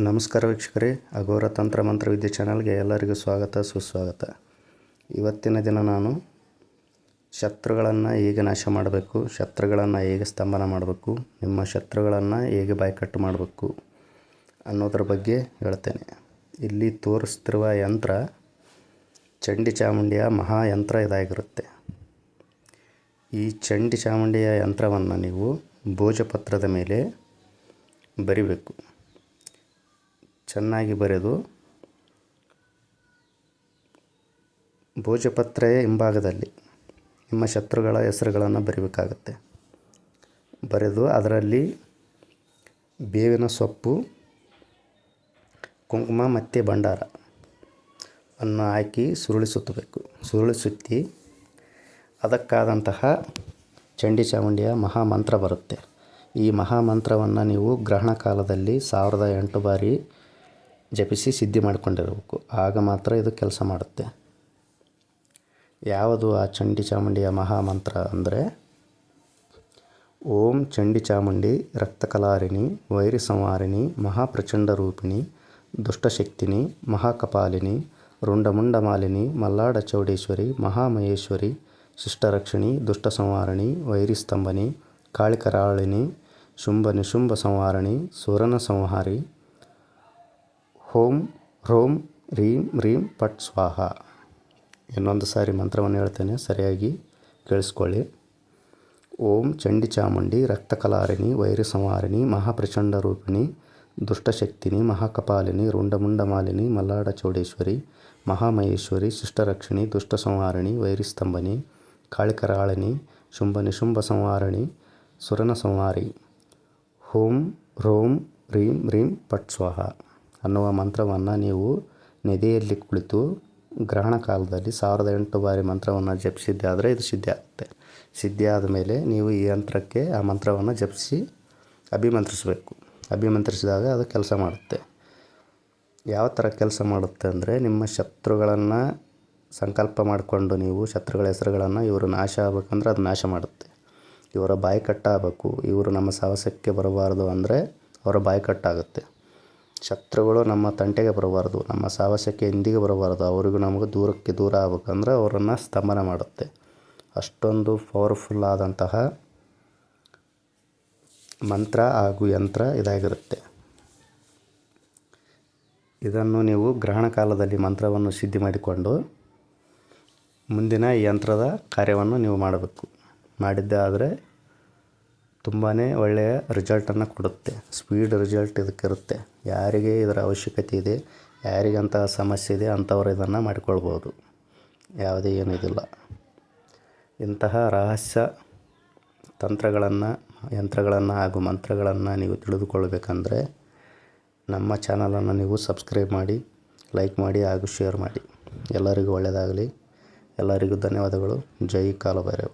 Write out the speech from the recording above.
ನಮಸ್ಕಾರ ವೀಕ್ಷಕರೇ, ಅಘೋರ ತಂತ್ರ ಮಂತ್ರವಿದ್ಯೆ ಚಾನಲ್ಗೆ ಎಲ್ಲರಿಗೂ ಸ್ವಾಗತ ಸುಸ್ವಾಗತ. ಇವತ್ತಿನ ದಿನ ನಾನು ಶತ್ರುಗಳನ್ನು ಹೇಗೆ ನಾಶ ಮಾಡಬೇಕು, ಶತ್ರುಗಳನ್ನು ಹೇಗೆ ಸ್ತಂಭನ ಮಾಡಬೇಕು, ನಿಮ್ಮ ಶತ್ರುಗಳನ್ನು ಹೇಗೆ ಬಾಯ್ಕಟ್ಟು ಮಾಡಬೇಕು ಅನ್ನೋದ್ರ ಬಗ್ಗೆ ಹೇಳ್ತೇನೆ. ಇಲ್ಲಿ ತೋರಿಸ್ತಿರುವ ಯಂತ್ರ ಚಂಡಿ ಚಾಮುಂಡಿಯ ಮಹಾಯಂತ್ರ ಇದಾಗಿರುತ್ತೆ. ಈ ಚಂಡಿ ಚಾಮುಂಡಿಯ ಯಂತ್ರವನ್ನು ನೀವು ಭೋಜಪತ್ರದ ಮೇಲೆ ಬರಿಬೇಕು. ಚೆನ್ನಾಗಿ ಬರೆದು ಭೋಜಪತ್ರೆಯ ಹಿಂಭಾಗದಲ್ಲಿ ನಿಮ್ಮ ಶತ್ರುಗಳ ಹೆಸರುಗಳನ್ನು ಬರಿಬೇಕಾಗತ್ತೆ. ಬರೆದು ಅದರಲ್ಲಿ ಬೇವಿನ ಸೊಪ್ಪು, ಕುಂಕುಮ ಮತ್ತು ಭಂಡಾರ ಅನ್ನು ಹಾಕಿ ಸುರುಳಿ ಸುತ್ತಬೇಕು. ಸುರುಳಿ ಸುತ್ತಿ ಅದಕ್ಕಾದಂತಹ ಚಂಡಿ ಚಾಮುಂಡಿಯ ಮಹಾಮಂತ್ರ ಬರುತ್ತೆ. ಈ ಮಹಾಮಂತ್ರವನ್ನು ನೀವು ಗ್ರಹಣ ಕಾಲದಲ್ಲಿ 1008 ಬಾರಿ ಜಪಿಸಿ ಸಿದ್ಧಿ ಮಾಡಿಕೊಂಡಿರಬೇಕು. ಆಗ ಮಾತ್ರ ಇದು ಕೆಲಸ ಮಾಡುತ್ತೆ. ಯಾವುದು ಆ ಚಂಡಿ ಚಾಮುಂಡಿಯ ಮಹಾಮಂತ್ರ ಅಂದರೆ, ಓಂ ಚಂಡಿ ಚಾಮುಂಡಿ ರಕ್ತಕಲಾರಿಣಿ ವೈರಿ ಸಂಹಾರಿಣಿ ಮಹಾಪ್ರಚಂಡ ರೂಪಿಣಿ ದುಷ್ಟಶಕ್ತಿನಿ ಮಹಾಕಪಾಲಿನಿ ರುಂಡಮುಂಡಮಾಲಿನಿ ಮಲ್ಲಾಡ ಚೌಡೇಶ್ವರಿ ಮಹಾಮಹೇಶ್ವರಿ ಶಿಷ್ಟರಕ್ಷಿಣಿ ದುಷ್ಟ ಸಂಹಾರಿಣಿ ವೈರಿಸ್ತಂಭನಿ ಕಾಳಿಕರಾಳಿನಿ ಶುಂಭ ನಿಶುಂಭ ಸಂಹಾರಿಣಿ ಸುರನ ಸಂಹಾರಿ ಓಂ ಹ್ರೌಂ ರೀಂ ರೀಂ ಪಟ್ ಸ್ವಾಹ. ಇನ್ನೊಂದು ಸಾರಿ ಮಂತ್ರವನ್ನು ಹೇಳ್ತೇನೆ, ಸರಿಯಾಗಿ ಕೇಳಿಸ್ಕೊಳ್ಳಿ. ಓಂ ಚಂಡಿ ಚಾಮುಂಡಿ ರಕ್ತಕಲಾರಿಣಿ ವೈರಿ ಸಂಹಾರಿಣಿ ಮಹಾಪ್ರಚಂಡ ರೂಪಿಣಿ ದುಷ್ಟಶಕ್ತಿನಿ ಮಹಾಕಪಾಲಿನಿ ರುಂಡಮುಂಡಮಾಲಿನಿ ಮಲ್ಲಾಡ ಚೌಡೇಶ್ವರಿ ಮಹಾಮಹೇಶ್ವರಿ ಶಿಷ್ಟರಕ್ಷಿಣಿ ದುಷ್ಟ ಸಂಹಾರಿಣಿ ವೈರಿಸ್ತಂಭನಿ ಕಾಳಿಕರಾಳಿನಿ ಶುಂಭ ನಿಶುಂಭ ಸಂಹಾರಿಣಿ ಸುರನ ಸಂಹಾರಿ ಓಂ ಹ್ರೌಂ ರೀಂ ರೀಂ ಪಟ್ ಸ್ವಾಹ ಅನ್ನುವ ಮಂತ್ರವನ್ನು ನೀವು ನದಿಯಲ್ಲಿ ಕುಳಿತು ಗ್ರಹಣ ಕಾಲದಲ್ಲಿ 1008 ಬಾರಿ ಮಂತ್ರವನ್ನು ಜಪಿಸಿದ್ದೆ ಆದರೆ ಇದು ಸಿದ್ಧಿ ಆಗುತ್ತೆ. ಸಿದ್ಧಿ ಆದ ಮೇಲೆ ನೀವು ಈ ಯಂತ್ರಕ್ಕೆ ಆ ಮಂತ್ರವನ್ನು ಜಪಿಸಿ ಅಭಿಮಂತ್ರಿಸಬೇಕು. ಅಭಿಮಂತ್ರಿಸಿದಾಗ ಅದು ಕೆಲಸ ಮಾಡುತ್ತೆ. ಯಾವ ಥರ ಕೆಲಸ ಮಾಡುತ್ತೆ ಅಂದರೆ, ನಿಮ್ಮ ಶತ್ರುಗಳನ್ನು ಸಂಕಲ್ಪ ಮಾಡಿಕೊಂಡು ನೀವು ಶತ್ರುಗಳ ಹೆಸರುಗಳನ್ನು ಇವರು ನಾಶ ಆಗಬೇಕಂದ್ರೆ ಅದು ನಾಶ ಮಾಡುತ್ತೆ. ಇವರ ಬಾಯಿ ಕಟ್ಟಾಗಬೇಕು, ಇವರು ನಮ್ಮ ಸಾಹಸಕ್ಕೆ ಬರಬಾರ್ದು ಅಂದರೆ ಅವರ ಬಾಯಿ ಕಟ್ಟಾಗುತ್ತೆ. ಶತ್ರುಗಳು ನಮ್ಮ ತಂಟೆಗೆ ಬರಬಾರ್ದು, ನಮ್ಮ ಸಾಹಸಕ್ಕೆ ಎಂದಿಗೆ ಬರಬಾರ್ದು, ಅವರಿಗೂ ನಮಗೂ ದೂರ ಆಗಬೇಕಂದ್ರೆ ಅವರನ್ನು ಸ್ತಂಭನ ಮಾಡುತ್ತೆ. ಅಷ್ಟೊಂದು ಪವರ್ಫುಲ್ ಆದಂತಹ ಮಂತ್ರ ಹಾಗೂ ಯಂತ್ರ ಇದಾಗಿರುತ್ತೆ. ಇದನ್ನು ನೀವು ಗ್ರಹಣ ಕಾಲದಲ್ಲಿ ಮಂತ್ರವನ್ನು ಸಿದ್ಧಿ ಮಾಡಿಕೊಂಡು ಮುಂದಿನ ಈ ಯಂತ್ರದ ಕಾರ್ಯವನ್ನು ನೀವು ಮಾಡಬೇಕು. ಮಾಡಿದ್ದೇ ಆದರೆ ತುಂಬಾ ಒಳ್ಳೆಯ ರಿಸಲ್ಟನ್ನು ಕೊಡುತ್ತೆ. ಸ್ಪೀಡ್ ರಿಸಲ್ಟ್ ಇದಕ್ಕಿರುತ್ತೆ. ಯಾರಿಗೆ ಇದರ ಅವಶ್ಯಕತೆ ಇದೆ, ಯಾರಿಗೆ ಅಂತಹ ಸಮಸ್ಯೆ ಇದೆ ಅಂಥವರು ಇದನ್ನು ಮಾಡಿಕೊಳ್ಬೋದು. ಯಾವುದೇ ಏನೂ ಇದಿಲ್ಲ. ಇಂತಹ ರಹಸ್ಯ ತಂತ್ರಗಳನ್ನು, ಯಂತ್ರಗಳನ್ನು ಹಾಗೂ ಮಂತ್ರಗಳನ್ನು ನೀವು ತಿಳಿದುಕೊಳ್ಳಬೇಕಂದ್ರೆ ನಮ್ಮ ಚಾನಲನ್ನು ನೀವು ಸಬ್ಸ್ಕ್ರೈಬ್ ಮಾಡಿ, ಲೈಕ್ ಮಾಡಿ ಹಾಗೂ ಶೇರ್ ಮಾಡಿ. ಎಲ್ಲರಿಗೂ ಒಳ್ಳೆಯದಾಗಲಿ. ಎಲ್ಲರಿಗೂ ಧನ್ಯವಾದಗಳು. ಜೈ ಕಾಲಭೈರವ.